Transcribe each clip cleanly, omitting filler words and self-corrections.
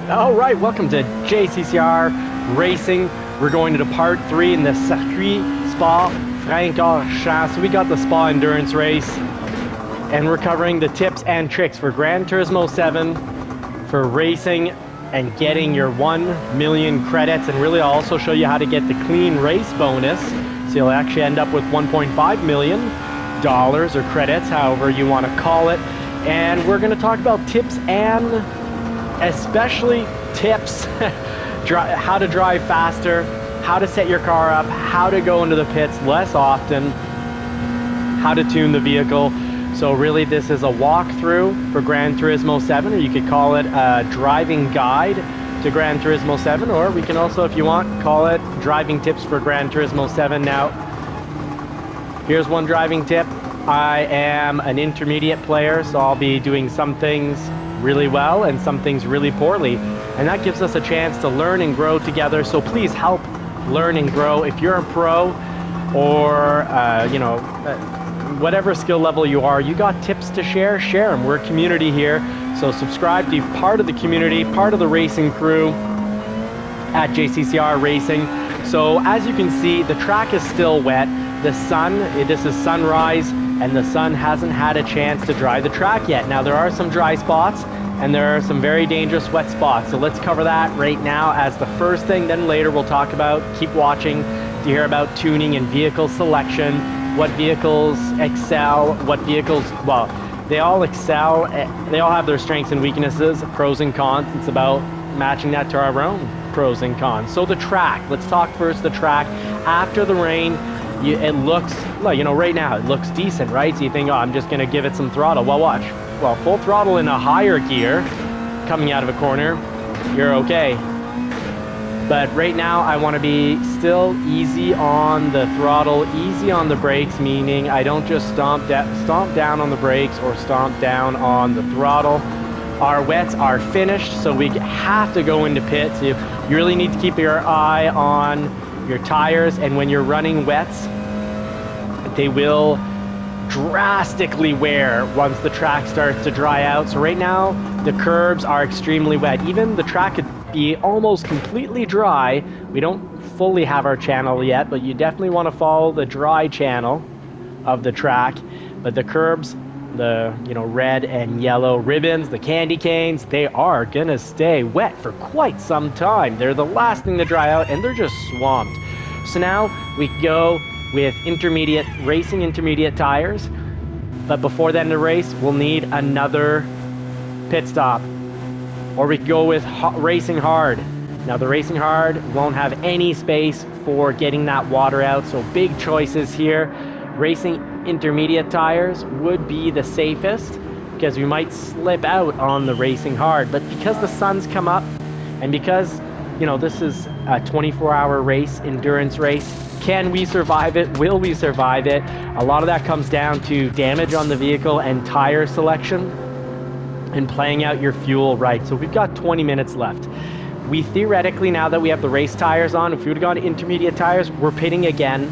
All right, welcome to JCCR Racing. We're going to the part 3 in the circuit Spa Francorchamp. So we got the Spa endurance race, and we're covering the tips and tricks for Gran Turismo 7 for racing and getting your 1 million credits, and really I'll also show you how to get the clean race bonus. So you'll actually end up with $1.5 million or credits, however you want to call it. And we're going to talk about tips and especially tips, how to drive faster, how to set your car up, how to go into the pits less often, how to tune the vehicle. So really this is a walkthrough for Gran Turismo 7, or you could call it a driving guide to Gran Turismo 7, or we can also, if you want, call it driving tips for Gran Turismo 7. Now, here's one driving tip. I am an intermediate player, so I'll be doing some things really well and some things really poorly, and that gives us a chance to learn and grow together. So please help learn and grow. If you're a pro, or whatever skill level you are, you got tips to share them. We're a community here, so subscribe, be part of the community, part of the racing crew at JCCR Racing. So as you can see, the track is still wet. The sun, this is sunrise, and the sun hasn't had a chance to dry the track yet. Now there are some dry spots and there are some very dangerous wet spots. So let's cover that right now as the first thing. Then later we'll talk about, keep watching to hear about tuning and vehicle selection, what vehicles excel, what vehicles, well, they all excel, they all have their strengths and weaknesses, pros and cons. It's about matching that to our own pros and cons. So the track, let's talk first the track. After the rain, it looks, right now it looks decent, right? So you think, oh, I'm just gonna give it some throttle. Well, watch. Well, full throttle in a higher gear coming out of a corner, you're okay. But right now I want to be still easy on the throttle, easy on the brakes, meaning I don't just stomp down on the brakes or stomp down on the throttle. Our wets are finished, so we have to go into pits. You really need to keep your eye on your tires, and when you're running wets, they will drastically wear once the track starts to dry out. So right now the curbs are extremely wet. Even the track could be almost completely dry. We don't fully have our channel yet, but you definitely want to follow the dry channel of the track. But the curbs, the red and yellow ribbons, the candy canes, they are gonna stay wet for quite some time. They're the last thing to dry out, and they're just swamped. So now we go with racing intermediate tires, but before the end of the race we'll need another pit stop, or we can go with racing hard. Now the racing hard won't have any space for getting that water out, so big choices here. Racing intermediate tires would be the safest because we might slip out on the racing hard, but because the sun's come up and because this is a 24-hour race, endurance race, can we survive it? Will we survive it? A lot of that comes down to damage on the vehicle and tire selection and playing out your fuel right. So we've got 20 minutes left. We theoretically, now that we have the race tires on, if we would have gone to intermediate tires, we're pitting again,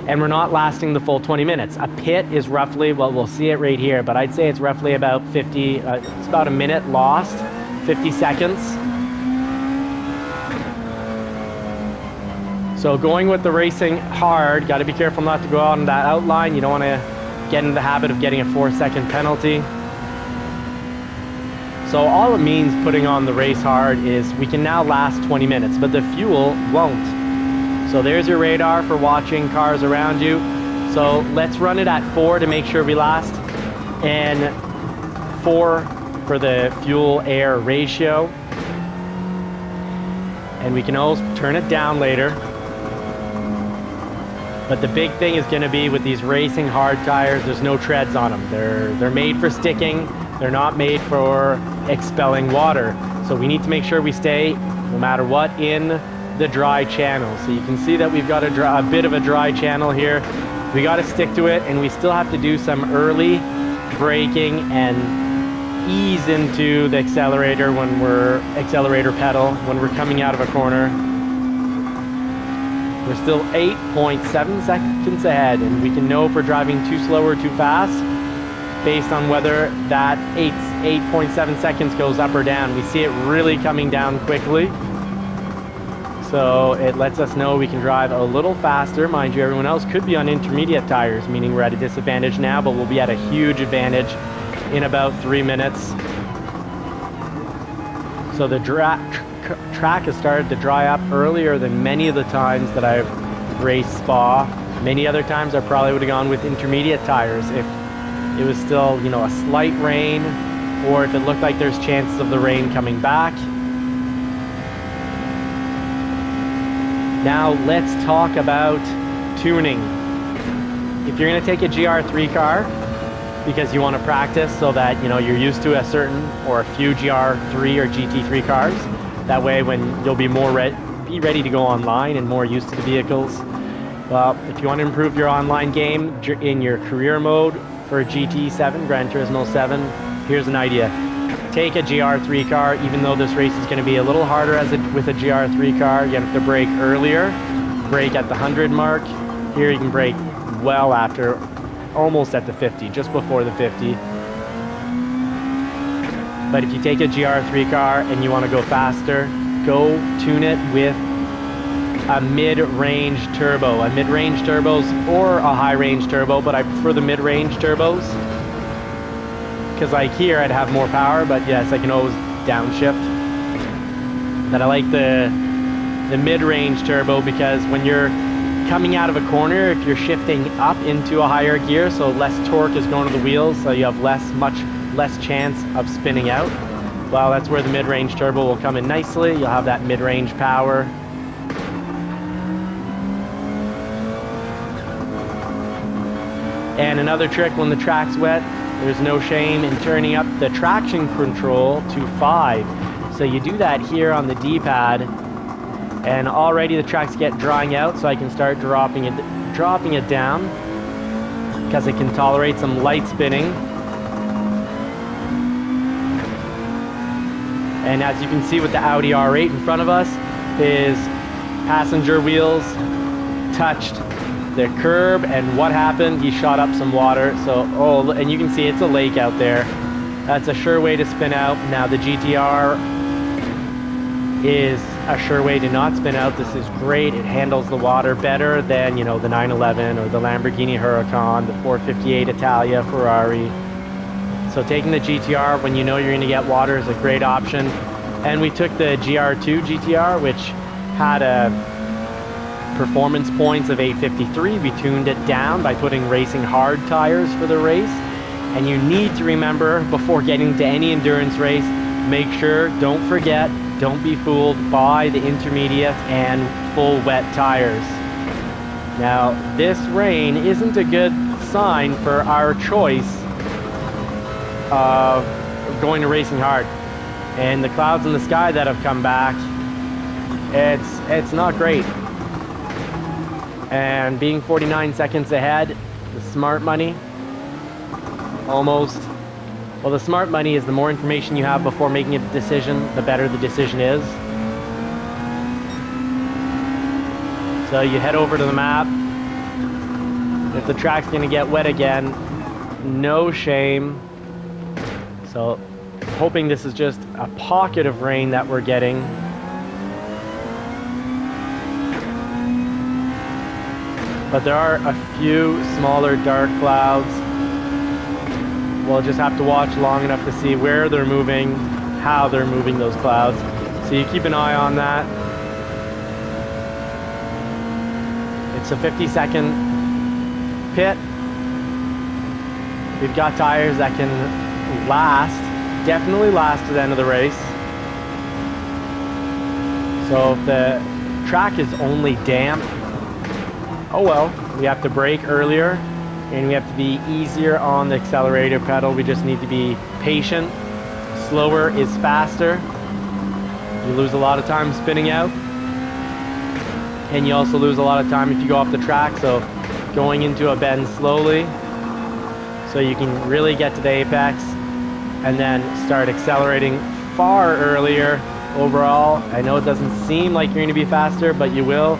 and we're not lasting the full 20 minutes. A pit is roughly, well, we'll see it right here, but I'd say it's roughly about 50, it's about a minute lost, 50 seconds. So going with the racing hard, got to be careful not to go out on that outline. You don't want to get in the habit of getting a 4-second penalty. So all it means putting on the race hard is we can now last 20 minutes, but the fuel won't. So there's your radar for watching cars around you. So let's run it at 4 to make sure we last, and 4 for the fuel air ratio. And we can always turn it down later. But the big thing is going to be with these racing hard tires, there's no treads on them. They're made for sticking. They're not made for expelling water. So we need to make sure we stay, no matter what, in the dry channel. So you can see that we've got a bit of a dry channel here. We got to stick to it, and we still have to do some early braking and ease into the accelerator accelerator pedal when we're coming out of a corner. We're still 8.7 seconds ahead, and we can know if we're driving too slow or too fast based on whether that 8.7 seconds goes up or down. We see it really coming down quickly. So it lets us know we can drive a little faster. Mind you, everyone else could be on intermediate tires, meaning we're at a disadvantage now, but we'll be at a huge advantage in about 3 minutes. So the track has started to dry up earlier than many of the times that I've raced Spa. Many other times I probably would have gone with intermediate tires if it was still, you know, a slight rain, or if it looked like there's chances of the rain coming back. Now let's talk about tuning. If you're going to take a GR3 car because you want to practice so that, you know, you're used to a certain or a few GR3 or GT3 cars, that way when you'll be more be ready to go online and more used to the vehicles. Well, if you want to improve your online game in your career mode for a GT7, Gran Turismo 7, here's an idea. Take a GR3 car, even though this race is going to be a little harder with a GR3 car. You have to brake earlier, brake at the 100 mark. Here you can brake well after, almost at the 50, just before the 50. But if you take a GR3 car and you want to go faster, go tune it with a mid-range turbo. A mid-range turbos or a high-range turbo, but I prefer the mid-range turbos. Because like here I'd have more power, but yes, I can always downshift. But I like the mid-range turbo because when you're coming out of a corner, if you're shifting up into a higher gear, so less torque is going to the wheels, so you have much less chance of spinning out. Well, that's where the mid-range turbo will come in nicely. You'll have that mid-range power. And another trick when the track's wet, there's no shame in turning up the traction control to 5. So you do that here on the D-pad, and already the track's drying out, so I can start dropping it down because it can tolerate some light spinning. And as you can see with the Audi R8 in front of us, his passenger wheels touched the curb, and what happened? He shot up some water. So, oh, and you can see it's a lake out there. That's a sure way to spin out. Now the GTR is a sure way to not spin out. This is great. It handles the water better than, you know, the 911 or the Lamborghini Huracan, the 458 Italia Ferrari. So taking the GTR when you know you're going to get water is a great option. And we took the GR2 GTR, which had a performance points of 853. We tuned it down by putting racing hard tires for the race. And you need to remember, before getting to any endurance race, make sure, don't forget, don't be fooled by the intermediate and full wet tires. Now, this rain isn't a good sign for our choice of going to racing hard. And the clouds in the sky that have come back, it's not great. And being 49 seconds ahead, the smart money, almost. Well, the smart money is the more information you have before making a decision, the better the decision is. So you head over to the map. If the track's going to get wet again, no shame. So hoping this is just a pocket of rain that we're getting. But there are a few smaller dark clouds. We'll just have to watch long enough to see where they're moving, how they're moving those clouds. So you keep an eye on that. It's a 50-second pit. We've got tires that can definitely last to the end of the race. So if the track is only damp, oh well, we have to brake earlier and we have to be easier on the accelerator pedal. We just need to be patient. Slower is faster. You lose a lot of time spinning out, and you also lose a lot of time if you go off the track. So going into a bend slowly so you can really get to the apex and then start accelerating far earlier overall. I know it doesn't seem like you're going to be faster, but you will.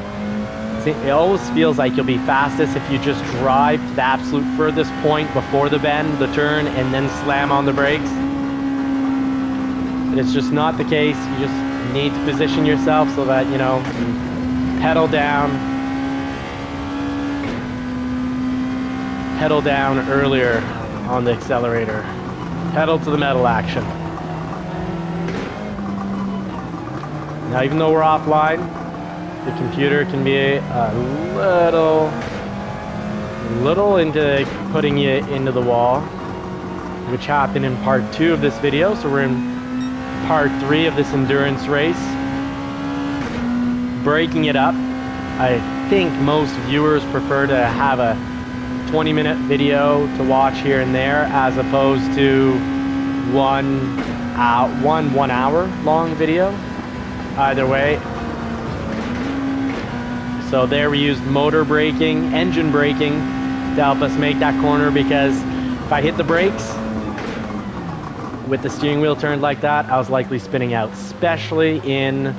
It always feels like you'll be fastest if you just drive to the absolute furthest point before the bend, the turn, and then slam on the brakes. But it's just not the case. You just need to position yourself so that, you know, you pedal down earlier on the accelerator. Pedal to the metal action. Now, even though we're offline, the computer can be a little into putting you into the wall, which happened in part 2 of this video. So we're in part 3 of this endurance race. Breaking it up. I think most viewers prefer to have a 20-minute video to watch here and there, as opposed to one 1 hour long video. Either way. So there we used motor braking, engine braking to help us make that corner, because if I hit the brakes with the steering wheel turned like that, I was likely spinning out, especially in,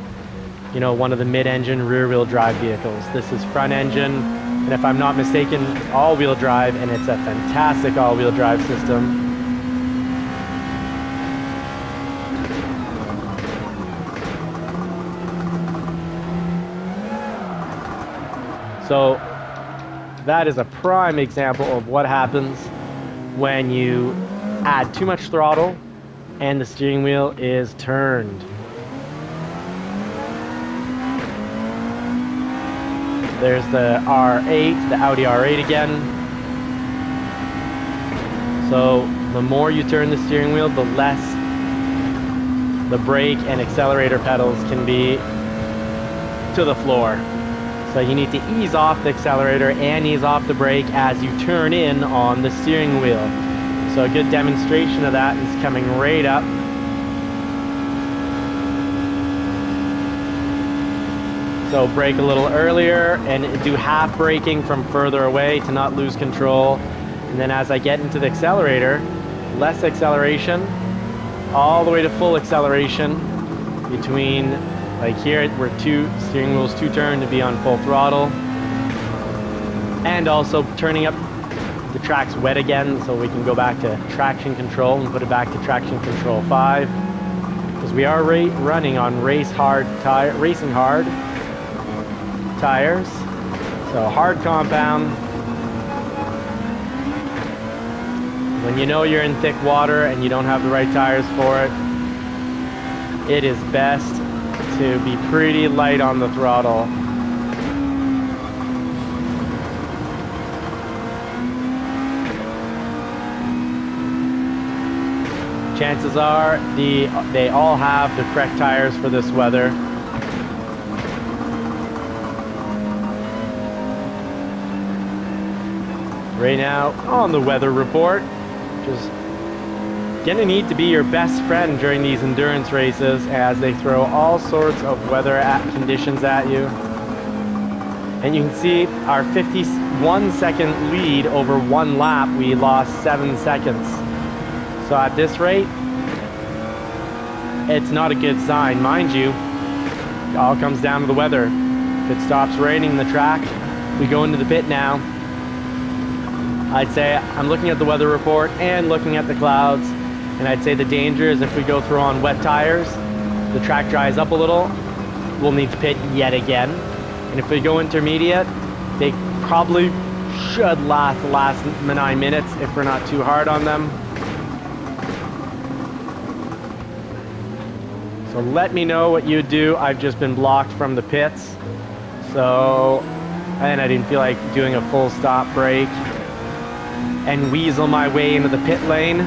you know, one of the mid-engine rear-wheel drive vehicles. This is front engine, and if I'm not mistaken, all-wheel drive, and it's a fantastic all-wheel drive system. So that is a prime example of what happens when you add too much throttle and the steering wheel is turned. There's the R8, the Audi R8 again. So the more you turn the steering wheel, the less the brake and accelerator pedals can be to the floor. So you need to ease off the accelerator and ease off the brake as you turn in on the steering wheel. So a good demonstration of that is coming right up. So brake a little earlier and do half braking from further away to not lose control. And then as I get into the accelerator, less acceleration, all the way to full acceleration between, like here, we're steering wheel's 2 turn to be on full throttle. And also turning up, the track's wet again, so we can go back to traction control and put it back to traction control 5. Because we are running on racing hard tires. So hard compound. When you know you're in thick water and you don't have the right tires for it, it is best to be pretty light on the throttle. Chances are they all have the correct tires for this weather. Right now on the weather report, just gonna need to be your best friend during these endurance races, as they throw all sorts of weather conditions at you. And you can see our 51-second lead over 1 lap, we lost 7 seconds. So at this rate, it's not a good sign. Mind you, it all comes down to the weather. If it stops raining the track, we go into the pit now. I'd say I'm looking at the weather report and looking at the clouds, and I'd say the danger is if we go through on wet tires, the track dries up a little, we'll need to pit yet again. And if we go intermediate, they probably should last the last 9 minutes if we're not too hard on them. So let me know what you do. I've just been blocked from the pits, so, and I didn't feel like doing a full stop break and weasel my way into the pit lane.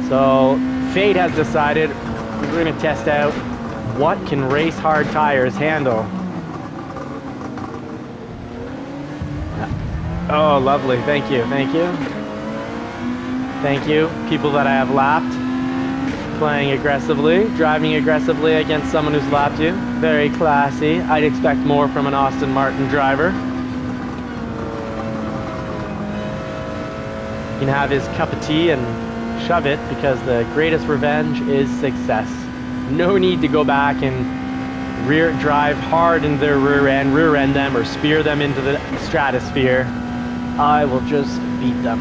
So fate has decided we're going to test out what can race hard tires handle. Oh, lovely. Thank you. Thank you. Thank you. People that I have lapped. Playing aggressively, driving aggressively against someone who's lapped you. Very classy. I'd expect more from an Aston Martin driver. You can have his cup of tea and shove it, because the greatest revenge is success. No need to go back and drive hard into their rear end them, or spear them into the stratosphere, I will just beat them.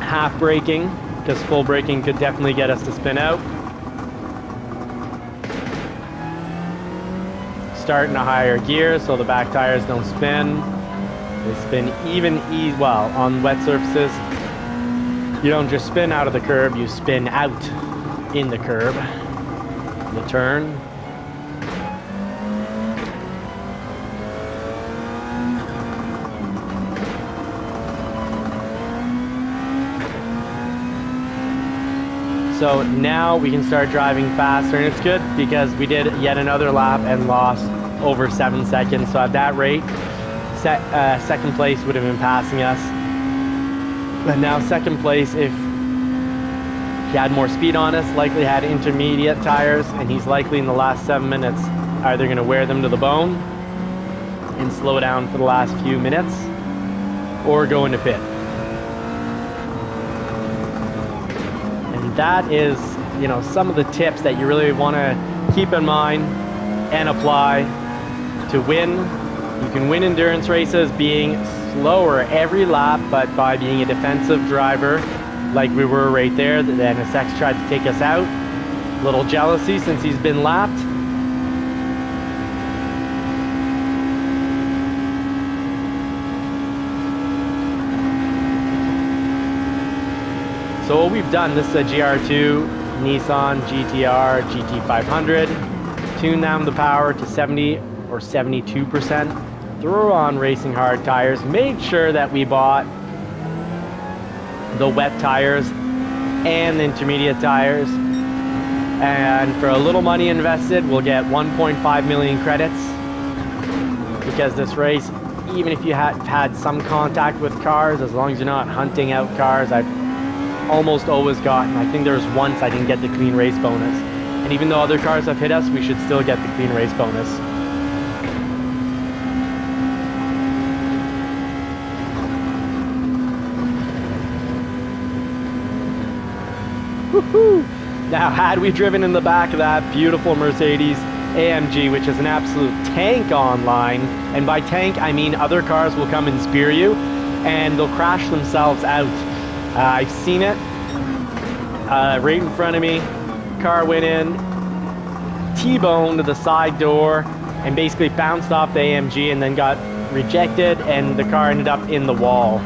Half braking, because full braking could definitely get us to spin out. Start in a higher gear so the back tires don't spin. They spin well on wet surfaces. You don't just spin out of the curb, you spin out in the curb, the turn. So now we can start driving faster, and it's good because we did yet another lap and lost over 7 seconds. So at that rate, second place would have been passing us. But now second place, if he had more speed on us, likely had intermediate tires, and he's likely in the last 7 minutes either going to wear them to the bone and slow down for the last few minutes, or go into pit. And that is, you know, some of the tips that you really want to keep in mind and apply to win. You can win endurance races being slower every lap, but by being a defensive driver, like we were right there. The NSX tried to take us out. A little jealousy since he's been lapped. So what we've done, this is a GR2 Nissan GTR GT500. Tuned down the power to 70 or 72%. Threw on racing hard tires. Made sure that we bought the wet tires and the intermediate tires. And for a little money invested, we'll get 1.5 million credits. Because this race, even if you had some contact with cars, as long as you're not hunting out cars, I've almost always gotten, I think there was once I didn't get the clean race bonus. And even though other cars have hit us, we should still get the clean race bonus. Woohoo! Now, had we driven in the back of that beautiful Mercedes AMG, which is an absolute tank online, and by tank I mean other cars will come and spear you and they'll crash themselves out. I've seen it right in front of me. Car went in, T-boned the side door, and basically bounced off the AMG and then got rejected, and the car ended up in the wall.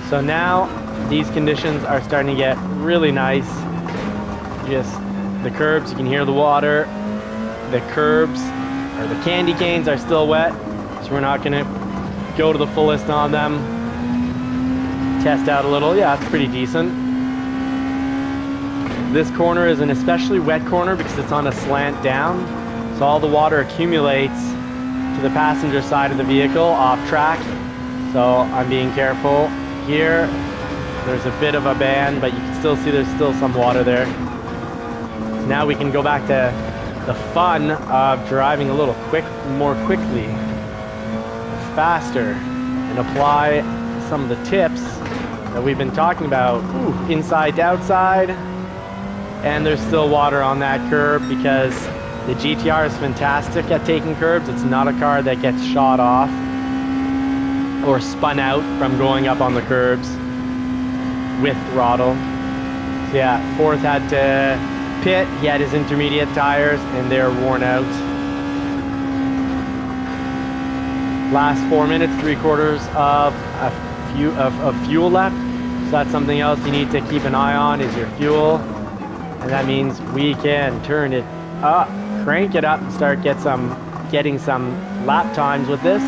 So now these conditions are starting to get really nice. Just the curbs, you can hear the water. The curbs, or the candy canes, are still wet, so we're not gonna go to the fullest on them. Test out a little. Yeah, it's pretty decent. This corner is an especially wet corner because it's on a slant down, so all the water accumulates to the passenger side of the vehicle off track. So I'm being careful. Here, there's a bit of a band, but you can still see there's still some water there. So now we can go back to the fun of driving a little more quickly, faster, and apply some of the tips that we've been talking about. Ooh, inside to outside, and there's still water on that curb because the GTR is fantastic at taking curbs. It's not a car that gets shot off or spun out from going up on the curbs with throttle. So yeah, fourth had to pit. He had his intermediate tires and they're worn out. Last 4 minutes, 3/4 of fuel left. So that's something else you need to keep an eye on, is your fuel. And that means we can turn it up, crank it up, and start getting some lap times with this.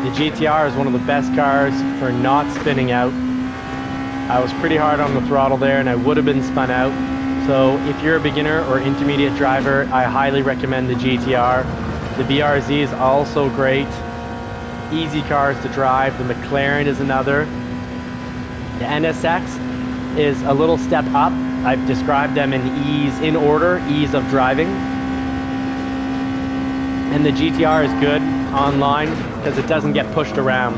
The GTR is one of the best cars for not spinning out. I was pretty hard on the throttle there and I would have been spun out. So if you're a beginner or intermediate driver, I highly recommend the GTR. The BRZ is also great. Easy cars to drive. The McLaren is another. The NSX is a little step up. I've described them in order, ease of driving. And the GTR is good online because it doesn't get pushed around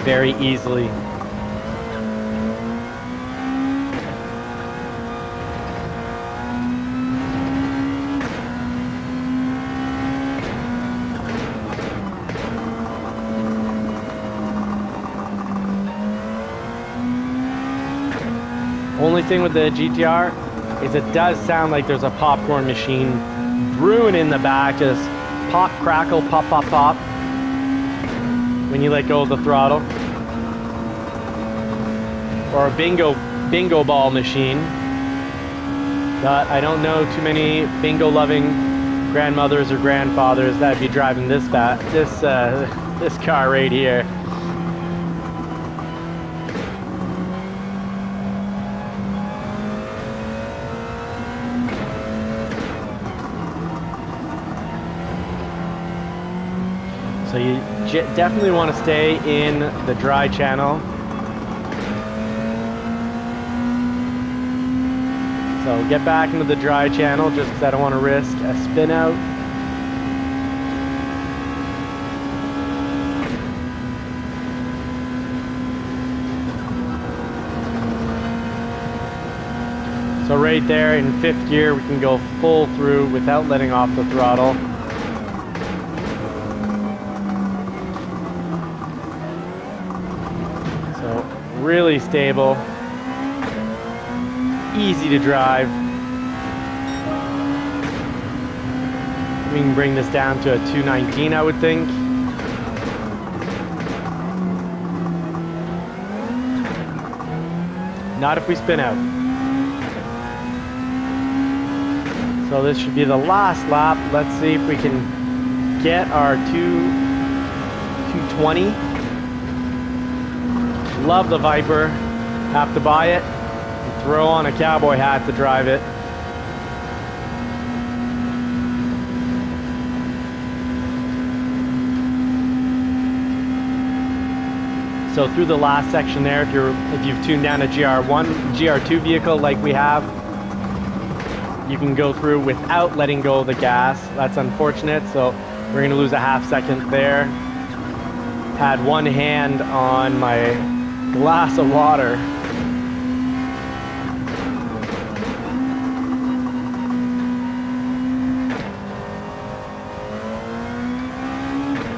very easily. Only thing with the GTR is it does sound like there's a popcorn machine brewing in the back, just pop, crackle, pop, pop, pop when you let go of the throttle. Or a bingo ball machine. But I don't know too many bingo loving grandmothers or grandfathers that'd be driving this car right here. So you definitely want to stay in the dry channel. So get back into the dry channel just because I don't want to risk a spin out. So right there in 5th gear we can go full through without letting off the throttle. Really stable, easy to drive. We can bring this down to a 219, I would think. Not if we spin out. So this should be the last lap. Let's see if we can get our 220. Love the Viper. Have to buy it and throw on a cowboy hat to drive it. So through the last section there, if you've tuned down a GR2 vehicle like we have, you can go through without letting go of the gas. That's unfortunate, so we're gonna lose a half second there. Had one hand on my glass of water.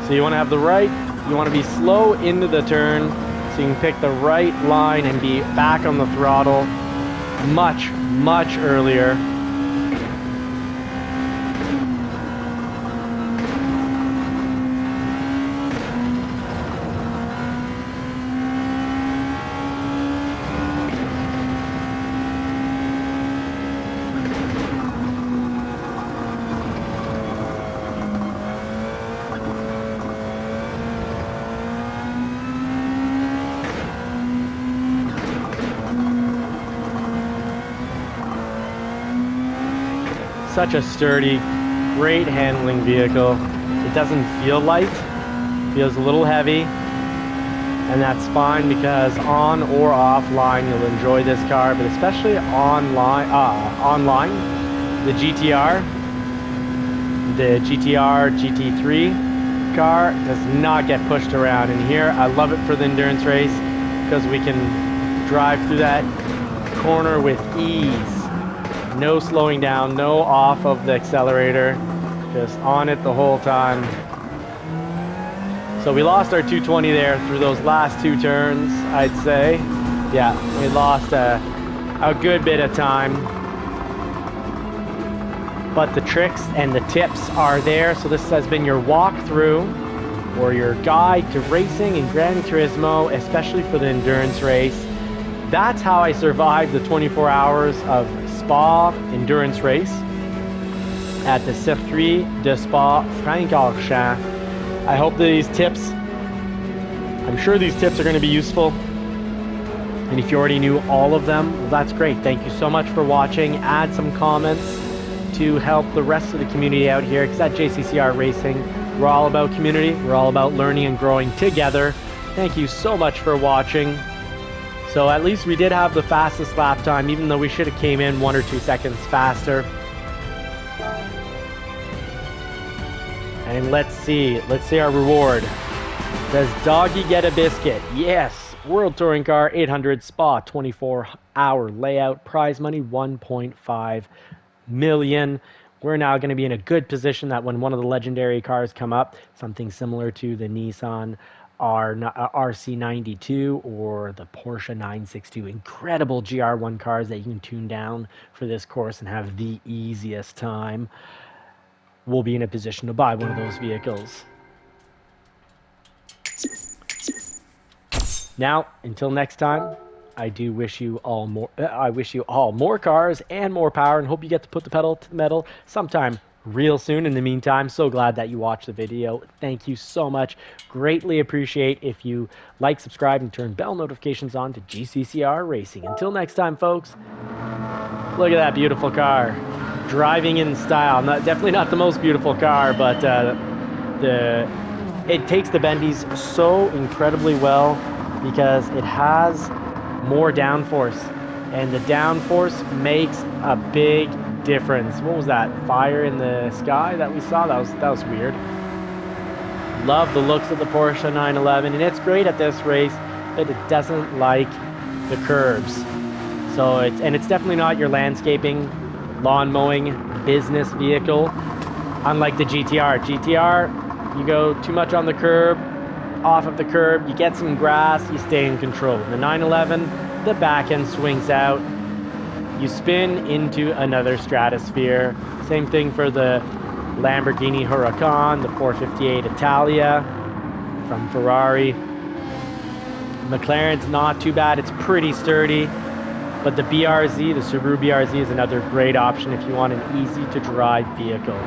So you want to have the right, you want to be slow into the turn so you can pick the right line and be back on the throttle much, much earlier. Such a sturdy, great handling vehicle. It doesn't feel light, feels a little heavy, and that's fine because on or offline you'll enjoy this car, but especially online, the GTR GT3 car does not get pushed around. And here I love it for the endurance race because we can drive through that corner with ease. No slowing down, no off of the accelerator, just on it the whole time. So we lost our 220 there through those last 2 turns, I'd say. Yeah, we lost a good bit of time. But the tricks and the tips are there. So this has been your walkthrough or your guide to racing in Gran Turismo, especially for the endurance race. That's how I survived the 24 hours of Spa endurance race at the Circuit de Spa Francorchamp. I hope these tips, I'm sure these tips are going to be useful. And if you already knew all of them, well, that's great. Thank you so much for watching. Add some comments to help the rest of the community out here, because at JCCR Racing, we're all about community. We're all about learning and growing together. Thank you so much for watching. So at least we did have the fastest lap time, even though we should have came in 1 or 2 seconds faster. And let's see our reward. Does Doggy get a biscuit? Yes. World Touring Car 800 Spa 24-hour layout. Prize money 1.5 million. We're now going to be in a good position that when one of the legendary cars come up, something similar to the Nissan RC92 or the Porsche 962, incredible GR1 cars that you can tune down for this course and have the easiest time, we'll be in a position to buy one of those vehicles. Now, until next time, I wish you all more cars and more power, and hope you get to put the pedal to the metal sometime real soon. In the meantime, so glad that you watched the video. Thank you so much. Greatly appreciate if you like, subscribe, and turn bell notifications on to GCCR Racing. Until next time, folks, look at that beautiful car. Driving in style. Definitely not the most beautiful car, but it takes the bendies so incredibly well because it has more downforce, and the downforce makes a big difference. What was that? Fire in the sky that we saw? That was weird. Love the looks of the Porsche 911, and it's great at this race, but it doesn't like the curves. So it's definitely not your landscaping, lawn mowing business vehicle. Unlike the GTR. GTR, you go too much on the curb, off of the curb, you get some grass, you stay in control. The 911, the back end swings out, you spin into another stratosphere. Same thing for the Lamborghini Huracan, the 458 Italia from Ferrari. McLaren's not too bad, it's pretty sturdy. But the BRZ, the Subaru BRZ, is another great option if you want an easy to drive vehicle.